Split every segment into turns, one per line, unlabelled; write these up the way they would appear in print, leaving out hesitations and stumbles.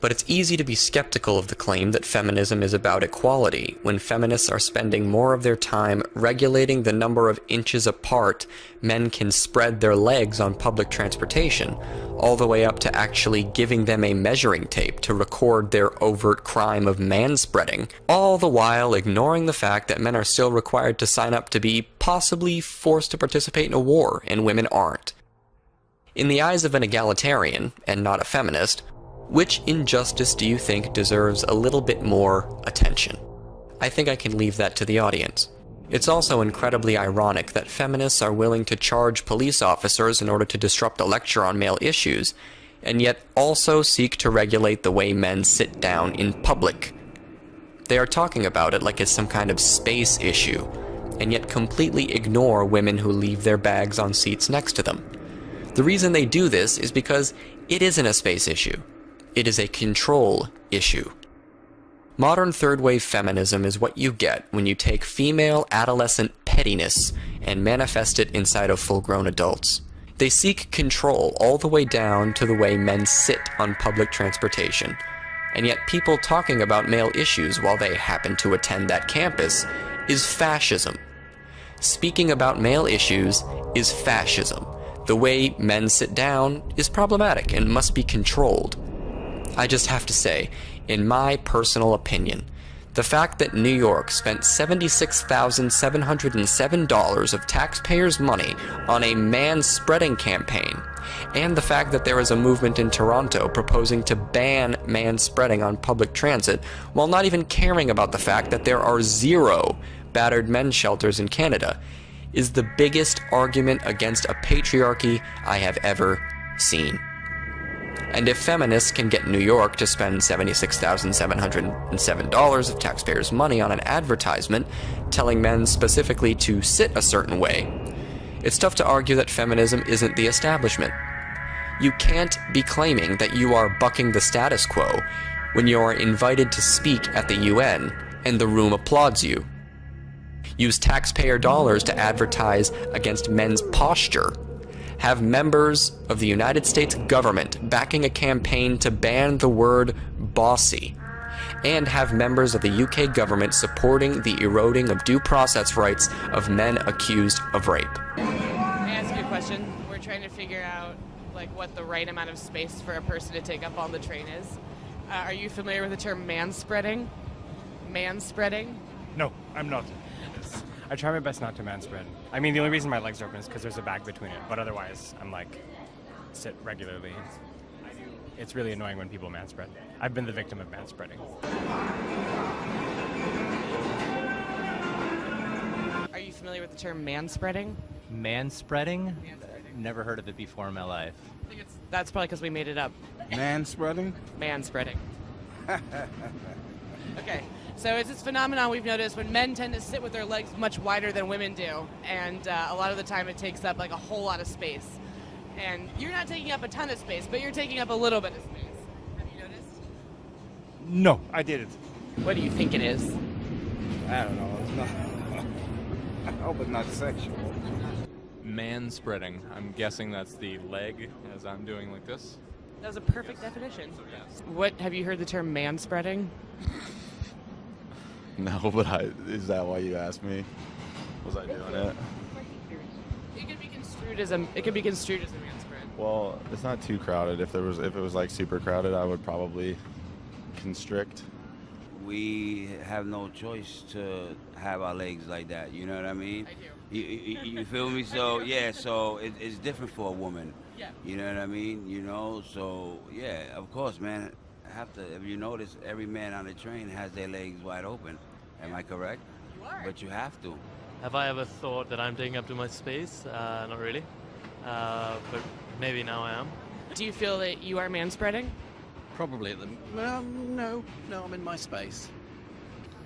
But it's easy to be skeptical of the claim that feminism is about equality, when feminists are spending more of their time regulating the number of inches apart men can spread their legs on public transportation, all the way up to actually giving them a measuring tape to record their overt crime of manspreading, all the while ignoring the fact that men are still required to sign up to be possibly forced to participate in a war, and women aren't. In the eyes of an egalitarian, and not a feminist, which injustice do you think deserves a little bit more attention? I think I can leave that to the audience. It's also incredibly ironic that feminists are willing to charge police officers in order to disrupt a lecture on male issues, and yet also seek to regulate the way men sit down in public. They are talking about it like it's some kind of space issue, and yet completely ignore women who leave their bags on seats next to them. The reason they do this is because it isn't a space issue. It is a control issue. Modern third-wave feminism is what you get when you take female adolescent pettiness and manifest it inside of full-grown adults. They seek control all the way down to the way men sit on public transportation. And yet people talking about male issues while they happen to attend that campus is fascism. Speaking about male issues is fascism. The way men sit down is problematic and must be controlled. I just have to say, in my personal opinion, the fact that New York spent $76,707 of taxpayers' money on a manspreading campaign, and the fact that there is a movement in Toronto proposing to ban manspreading on public transit, while not even caring about the fact that there are 0 battered men's shelters in Canada, is the biggest argument against a patriarchy I have ever seen. And if feminists can get New York to spend $76,707 of taxpayers' money on an advertisement telling men specifically to sit a certain way, it's tough to argue that feminism isn't the establishment. You can't be claiming that you are bucking the status quo when you are invited to speak at the UN and the room applauds you. Use taxpayer dollars to advertise against men's posture. Have members of the United States government backing a campaign to ban the word bossy, and have members of the UK government supporting the eroding of due process rights of men accused of rape.
Can I ask you a question? We're trying to figure out what the right amount of space for a person to take up on the train is. Are you familiar with the term manspreading? Manspreading?
No, I'm not. I try my best not to manspread. I mean, the only reason my legs are open is because there's a bag between it. But otherwise, I'm sit regularly. It's really annoying when people manspread. I've been the victim of manspreading.
Are you familiar with the term manspreading?
Manspreading? Never heard of it before in my life.
I think that's probably because we made it up.
Manspreading?
Manspreading. Okay. So it's this phenomenon we've noticed when men tend to sit with their legs much wider than women do, and a lot of the time it takes up a whole lot of space. And you're not taking up a ton of space, but you're taking up a little bit of space. Have you noticed?
No, I didn't.
What do you think it is?
I don't know. It's not. I hope it's not sexual.
Manspreading. I'm guessing that's the leg as I'm doing like this.
That was a perfect definition.
Yes.
What, have you heard the term manspreading?
No, but is that why you asked me? Was I doing it?
It could be construed as a manspread.
Well, it's not too crowded. If it was like super crowded, I would probably constrict.
We have no choice to have our legs like that. You know what I mean?
I do.
You feel me? So yeah, so it's different for a woman.
Yeah.
You know what I mean? So yeah, of course, man. If you notice, every man on the train has their legs wide open. Am I correct?
You are.
But you have to.
Have I ever thought that I'm taking up too much space? Not really. But maybe now I am.
Do you feel that you are manspreading?
Probably. No, I'm in my space.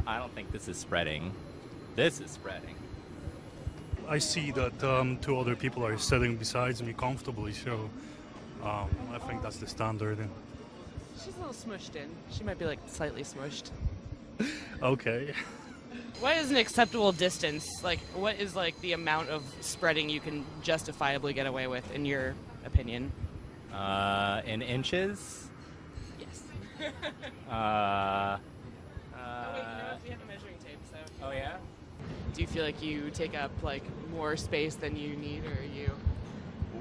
I don't think this is spreading. This is spreading.
I see that 2 other people are sitting beside me comfortably, so I think that's the standard.
She's a little smushed in. She might be slightly smushed.
Okay.
What is an acceptable distance? What is the amount of spreading you can justifiably get away with, in your opinion?
In inches?
Yes. Oh wait, you know what? We have a measuring tape, so.
Oh yeah?
Do you feel like you take up like more space than you need, or you?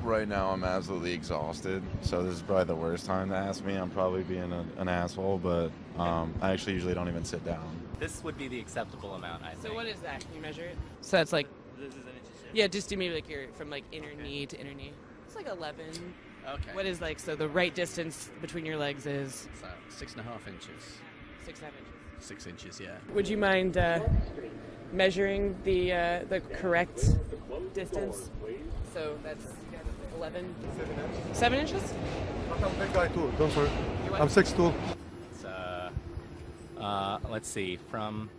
Right now, I'm absolutely exhausted, so this is probably the worst time to ask me. I'm probably being an asshole, but I actually usually don't even sit down.
This would be the acceptable amount, I think.
So what is that? Can you measure it? So that's like.
This is an inch.
Yeah, just do maybe like your from like inner knee to inner knee. It's like 11.
Okay.
What is like so the right distance between your legs is
So 6.5 inches.
6.5 inches.
6 inches, yeah.
Would you mind measuring the correct distance? So that's 11. 7 inches?
I'm a big guy too, don't worry.
You're what?
I'm 6'2".
It's, let's see, from